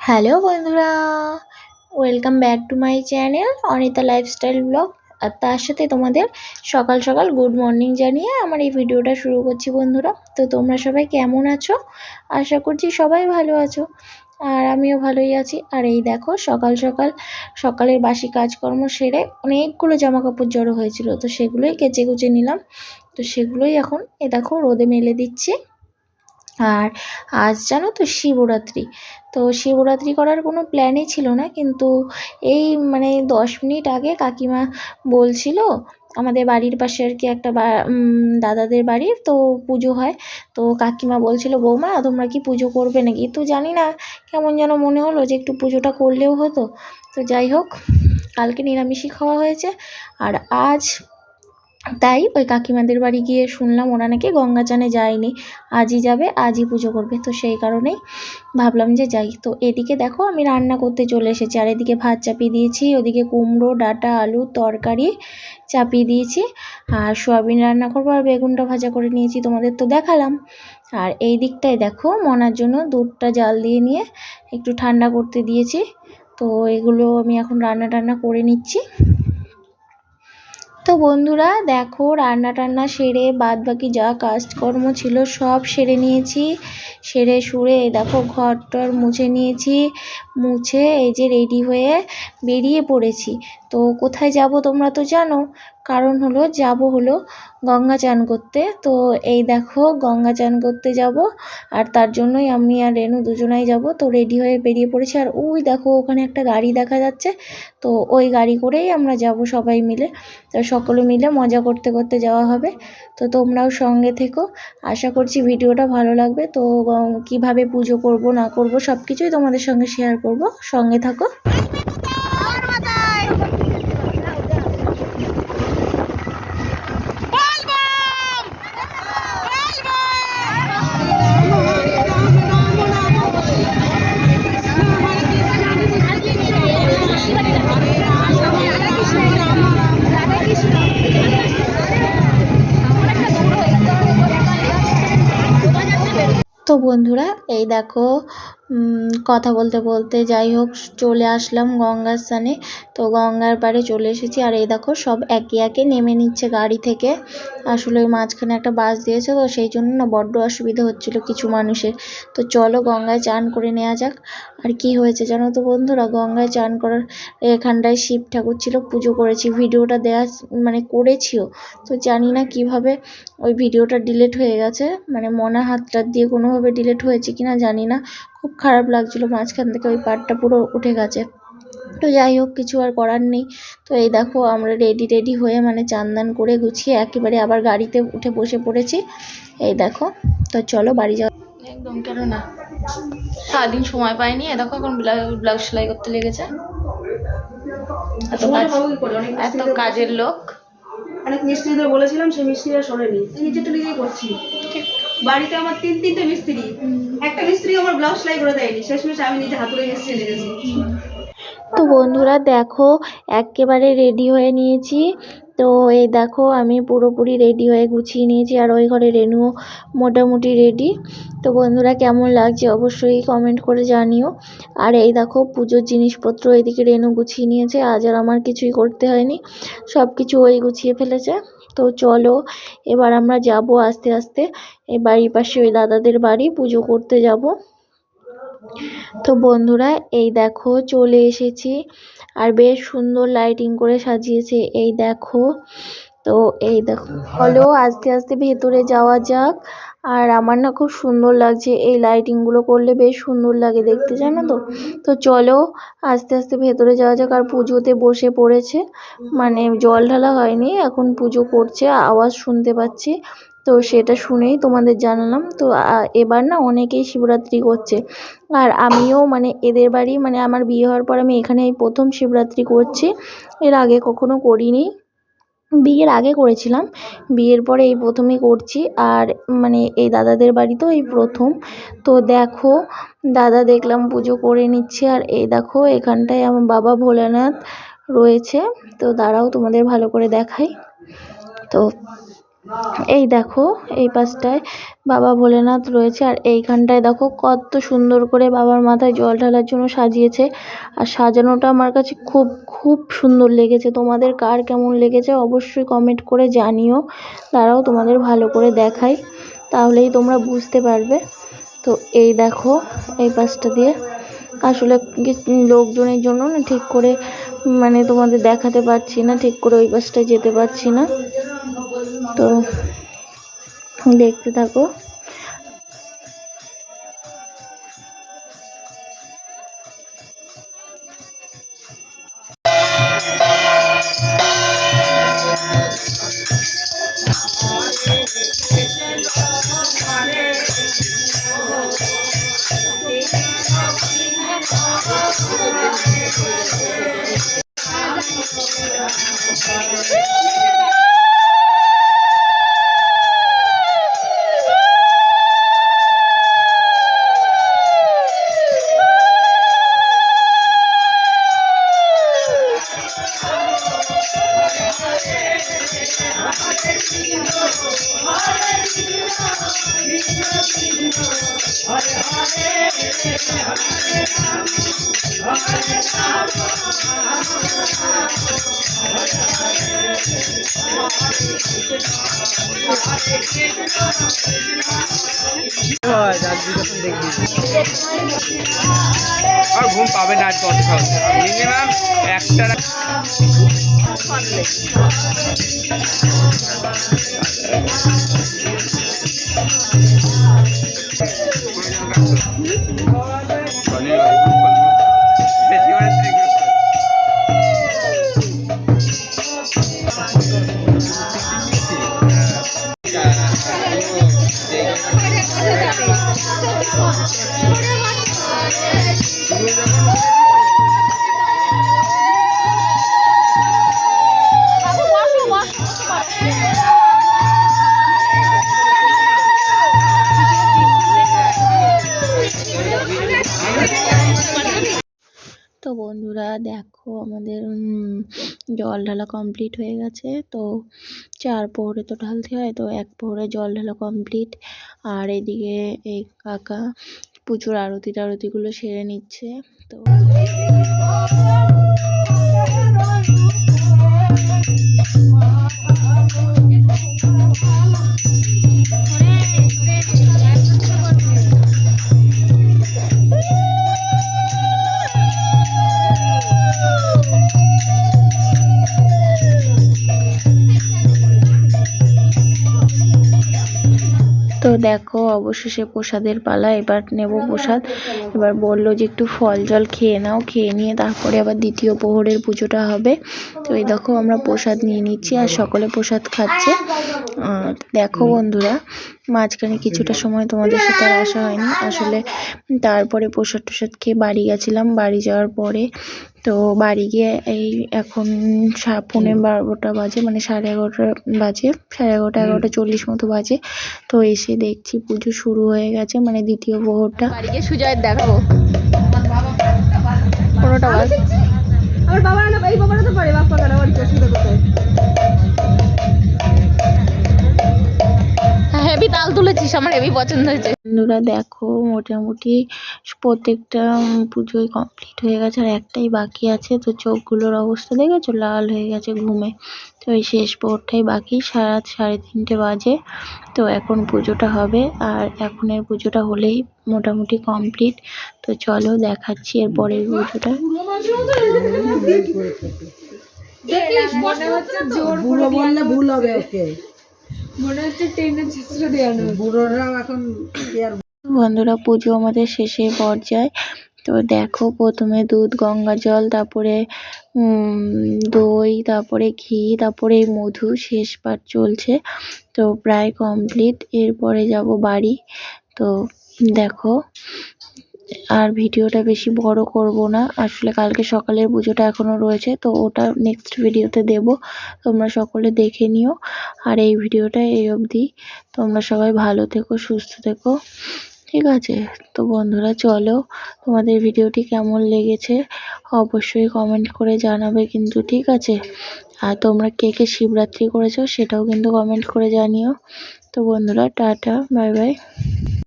Hello বন্ধুরা, welcome back to my channel Anita lifestyle blog. আর তার সাথে তোমাদের সকাল সকাল গুড মর্নিং জানিয়ে আমার এই ভিডিওটা শুরু করছি বন্ধুরা। তো তোমরা সবাই কেমন আছো? আশা করছি সবাই ভালো আছো, আর আমিও ভালোই আছি। আর এই দেখো সকাল সকাল সকালের বাসি কাজকর্ম সেরে অনেকগুলো জামা কাপড় জড়ো হয়েছিল, তো সেগুলোই কেচে কুচে নিলাম। তো সেগুলোই এখন দেখো রোদে মেলে দিচ্ছি। আর আজ জানো তো শিবরাত্রি, তো শিবরাত্রি করার কোনো প্ল্যানই ছিল না, কিন্তু এই 10 মিনিট আগে কাকিমা বলছিল আমাদের বাড়ির পাশে আর কি একটা দাদাদের বাড়ির তো পুজো হয়। তো কাকিমা বলছিল বৌমা তোমরা কি পুজো করবে নাকি? তো জানি না কেমন যেন মনে হলো যে একটু পুজোটা করলেও হতো। তো যাই হোক, কালকে নিরামিষই খাওয়া হয়েছে। আর আজ তাই ওই কাকিমাদের বাড়ি গিয়ে শুনলাম ওরা নাকি গঙ্গা চানে যায়নি, আজই যাবে, আজই পুজো করবে। তো সেই কারণেই ভাবলাম যে যাই। তো এদিকে দেখো আমি রান্না করতে চলে এসেছি, আর এদিকে ভাত চাপিয়ে দিয়েছি, ওদিকে কুমড়ো ডাঁটা আলুর তরকারি চাপিয়ে দিয়েছি, আর সোয়াবিন রান্না করবো, আর বেগুনটা ভাজা করে নিয়েছি, তোমাদের তো দেখালাম। আর এই দিকটায় দেখো মনার জন্য দুধটা জাল দিয়ে নিয়ে একটু ঠান্ডা করতে দিয়েছি। তো এগুলো আমি এখন রান্না করে নিচ্ছি। তো বন্ধুরা দেখো রান্না টান্না সেরে বাদ বাকি যা কাজকর্ম ছিল সব সেরে নিয়েছি। সেরে সুরে দেখো ঘর টর মুছে নিয়েছি, মুছে এই যে রেডি হয়ে বেরিয়ে পড়েছি। তো কোথায় যাব তোমরা তো জানো, কারণ হলো গঙ্গা চান করতে। তো এই দেখো গঙ্গা চান করতে যাব, আর তার জন্যই আমি আর রেনু দুজনাই যাব। তো রেডি হয়ে বেরিয়ে পড়েছি, আর ওই দেখো ওখানে একটা গাড়ি দেখা যাচ্ছে, তো ওই গাড়ি করেই আমরা যাব সবাই মিলে। তো সকলে মিলে মজা করতে করতে যাওয়া হবে। তো তোমরাও সঙ্গে থেকো, আশা করছি ভিডিওটা ভালো লাগবে। তো কিভাবে পুজো করব না করব সব কিছুই তোমাদের সঙ্গে শেয়ার করব, সঙ্গে থাকো। তো বন্ধুরা এই দেখো কথা বলতে বলতে যাই হোক চলে আসলাম গঙ্গার স্থানে। তো গঙ্গার পাড়ে চলে এসেছি, আর এই দেখো সব একে একে নেমে নিচ্ছে গাড়ি থেকে। আসলে ওই মাঝখানে একটা বাস দিয়েছে, তো সেই জন্য না বড্ড অসুবিধা হচ্ছিল কিছু মানুষের। তো চলো গঙ্গায় চান করে নেওয়া যাক। আর কি হয়েছে জানো তো বন্ধুরা, গঙ্গায় চান করার এখানটায় শিব ঠাকুর ছিল, পুজো করেছি, ভিডিওটা দেওয়া করেছিও। তো জানি না কিভাবে ওই ভিডিওটা ডিলিট হয়ে গেছে, মনে হাতটা দিয়ে কোনোভাবে ডিলিট হয়েছে কিনা জানি না। খুব খারাপ লাগছিলো, মাঝখান থেকে ওই পার্টটা পুরো উঠে গেছে। তো যাই হোক কিছু আর করার নেই। তো এই দেখো আমরা রেডি হয়ে চান দান করে গুছিয়ে একেবারে আবার গাড়িতে উঠে বসে পড়েছি। এই দেখো, তো চলো বাড়ি যাও। একদম কেন না, সারাদিন সময় পাইনি, দেখো এখন ব্লাউজ সেলাই করতে লেগেছে। এত কাজের লোক, অনেক মিস্ত্রিদের বলেছিলাম, সেই মিস্ত্রিরা শোনেনি, নিজেটা নিজেই করছি। বাড়িতে আমার তিনটে মিস্ত্রি, একটা মিস্ত্রি আমার ব্লাউজ সেলাই করে দেয়নি, শেষমেশ আমি নিজে হাতুড়ে এসে লেগেছি। তো বন্ধুরা দেখো একেবারে রেডি হয়ে নিয়েছি। তো এই দেখো আমি পুরোপুরি রেডি হয়ে গুছিয়ে নিয়েছি, আর ওই ঘরে রেনুও মোটামুটি রেডি। তো বন্ধুরা কেমন লাগছে অবশ্যই কমেন্ট করে জানিও। আর এই দেখো পুজোর জিনিসপত্র এদিকে রেনু গুছিয়ে নিয়েছে, আজ আর আমার কিছুই করতে হয়নি, সব কিছু ওই গুছিয়ে ফেলেছে। তো চলো এবার আমরা যাব আস্তে আস্তে এই বাড়ির পাশে ওই দাদাদের বাড়ি পুজো করতে যাব। তো বন্ধুরা এই দেখো চলে এসেছি, আর বেশ সুন্দর লাইটিং করে সাজিয়েছে এই দেখো। তো এই দেখো হলো আস্তে আস্তে ভেতরে যাওয়া যাক। আর আমার না খুব সুন্দর লাগছে, এই লাইটিংগুলো করলে বেশ সুন্দর লাগে দেখতে, জানো তো। তো চলো আস্তে আস্তে ভেতরে যাওয়া যাক। আর পুজোতে বসে পড়েছে, জল ঢালা হয়নি, এখন পুজো করছে, আওয়াজ শুনতে পাচ্ছি, তো সেটা শুনেই তোমাদের জানালাম। তো এবার না অনেকেই শিবরাত্রি করছে, আর আমিও এদের বাড়ি আমার বিয়ে হওয়ার পর আমি এখানে এই প্রথম শিবরাত্রি করছি, এর আগে কখনো করিনি। বিয়ের আগে করেছিলাম, বিয়ের পরে এই প্রথমই করছি। আর এই দাদাদের বাড়িতেও এই প্রথম। তো দেখো দাদা দেখলাম পুজো করে নিচ্ছে, আর এই দেখো এখানটায় আমার বাবা ভোলানাথ রয়েছে। তো দাঁড়াও তোমাদের ভালো করে দেখাই। তো এই দেখো এই পাশটায় বাবা ভোলেনাথ রয়েছে, আর এইখানটায় দেখো কত সুন্দর করে বাবার মাথায় জল ঢালার জন্য সাজিয়েছে। আর সাজানোটা আমার কাছে খুব খুব সুন্দর লেগেছে। তোমাদের কার কেমন লেগেছে অবশ্যই কমেন্ট করে জানিও। তারাও তোমাদের ভালো করে দেখাই, তাহলেই তোমরা বুঝতে পারবে। তো এই দেখো এই পাশটা দিয়ে আসলে লোকজনের জন্য না ঠিক করে মানে তোমাদের দেখাতে পারছি না, ঠিক করে ওই পাশটায় যেতে পারছি না, তো দেখতে থাকো। আর ঘুম পাবে না আজ অত সহজে মিনিমাম একটা তো বন্ধুরা দেখো আমাদের জল ঢালা কমপ্লিট হয়ে গেছে। তো 4 প্রহরে তো ঢালতে হয়, তো 1 প্রহরে জল ঢালা কমপ্লিট। আর এদিকে এই কাকা পুজোর আরতিগুলো সেরে নিচ্ছে। তো তো দেখো অবশেষে প্রসাদের পালা, এবার নেব প্রসাদ। এবার বললো যে একটু ফল জল খেয়ে নাও, খেয়ে নিয়ে তারপরে আবার দ্বিতীয় প্রহরের পুজোটা হবে। তো এই দেখো আমরা প্রসাদ নিয়ে নিচ্ছি আর সকলে প্রসাদ খাচ্ছে। দেখো বন্ধুরা মাঝখানে কিছুটা সময় তোমাদের সাথে আর আসা হয়নি আসলে, তারপরে প্রসাদ টসাদ খেয়ে বাড়ি গেছিলাম। বাড়ি যাওয়ার পরে তো বাড়ি গিয়ে এই এখন 11:15 বাজে, মানে 11:30 বাজে, 11:30 মতো বাজে। তো এসে দেখছি পুজো শুরু হয়ে গেছে, মানে দ্বিতীয় প্রহরটা। বাড়ি গিয়ে সুজয়ের দেখাবো কোনোটা বাজ। আমার বাবা না, এই বাবারা তো পারে, বাপ পাকারা বাড়িতে অসুবিধা কোথায়। হেভি তাল তুলেছিস, আমার হেভি পছন্দ হয়েছে। বন্ধুরা দেখো মোটামুটি প্রত্যেকটা পুজোই কমপ্লিট হয়ে গেছে, আর একটাই বাকি আছে। তো চোখগুলোর অবস্থা দেখেছো, লাল হয়ে গেছে ঘুমে। তো এই শেষ প্রহরটাই বাকি, 3:30 বাজে। তো এখন পুজোটা হবে, আর এখনের পুজোটা হলেই মোটামুটি কমপ্লিট। তো চলো দেখাচ্ছি এর পরের পুজোটা। ভুল হবে, ওকে মনে হচ্ছে ট্রেনে ছিঁচড়ে দেওয়ানো। বুড়োরাও এখন বন্ধুরা পুজো আমাদের শেষে পর্যায়ে। তো দেখো প্রথমে দুধ, গঙ্গা জল, তারপরে দই, তারপরে ঘি, তারপরে মধু, শেষ পাঠ চলছে। তো প্রায় কমপ্লিট, এরপরে যাব বাড়ি। তো দেখো আর ভিডিওটা বেশি বড় করব না, আসলে কালকে সকালের পুজোটা এখনও রয়েছে, তো ওটা নেক্সট ভিডিওতে দেব, তোমরা সকলে দেখে নিও। আর এই ভিডিওটা এই অবধি, তোমরা সবাই ভালো থেকো, সুস্থ থেকো, ঠিক আছে। তো বন্ধুরা চলো, তোমাদের ভিডিওটি কেমন লেগেছে অবশ্যই কমেন্ট করে জানাবে কিন্তু, ঠিক আছে। আর তোমরা কে কে শিবরাত্রি করেছো সেটাও কিন্তু কমেন্ট করে জানিও। তো বন্ধুরা টাটা, বাই বাই।